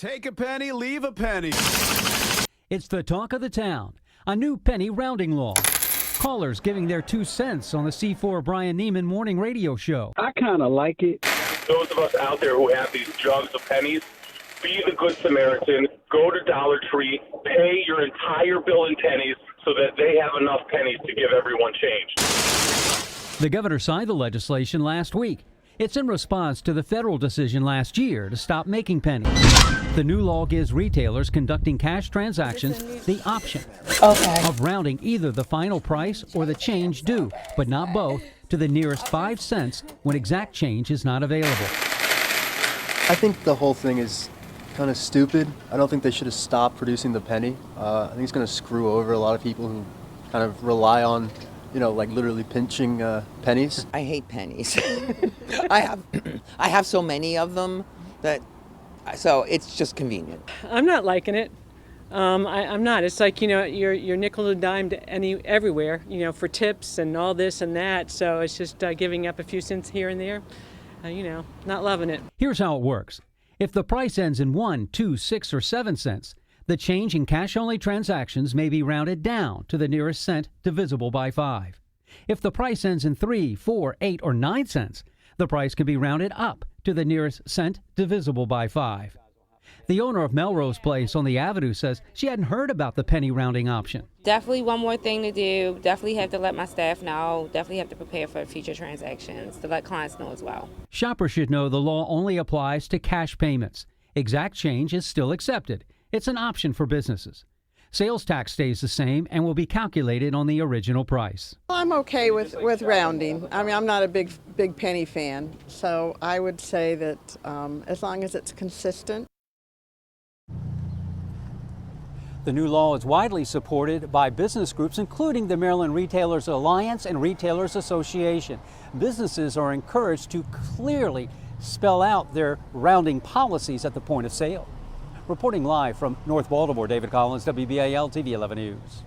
Take a penny, leave a penny. It's the talk of the town, a new penny rounding law. Callers giving their 2 cents on the C4 Brian Neiman morning radio show. I kind of like it. Those of us out there who have these jugs of pennies, be the good Samaritan, go to Dollar Tree, pay your entire bill in pennies so that they have enough pennies to give everyone change. The governor signed the legislation last week. It's in response to the federal decision last year to stop making pennies. The new law gives retailers conducting cash transactions the option of rounding either the final price or the change due, but not both, to the nearest 5 cents when exact change is not available. I think the whole thing is kind of stupid. I don't think they should have stopped producing the penny. I think it's going to screw over a lot of people who kind of rely on, like literally pinching pennies. I hate pennies. I have so many of them so it's just convenient. I'm not liking it. I'm not. It's like, you're nickel and dime everywhere, for tips and all this and that. So it's just giving up a few cents here and there. Not loving it. Here's how it works. If the price ends in 1, 2, 6, or 7 cents, the change in cash-only transactions may be rounded down to the nearest cent divisible by 5. If the price ends in 3, 4, 8, or 9 cents, the price can be rounded up to the nearest cent divisible by 5. The owner of Melrose Place on the Avenue says she hadn't heard about the penny rounding option. Definitely one more thing to do. Definitely have to let my staff know. Definitely have to prepare for future transactions to let clients know as well. Shoppers should know the law only applies to cash payments. Exact change is still accepted. It's an option for businesses. Sales tax stays the same and will be calculated on the original price. I'm okay with rounding. I mean, I'm not a big penny fan, so I would say that as long as it's consistent. The new law is widely supported by business groups, including the Maryland Retailers Alliance and Retailers Association. Businesses are encouraged to clearly spell out their rounding policies at the point of sale. Reporting live from North Baltimore, David Collins, WBAL-TV 11 News.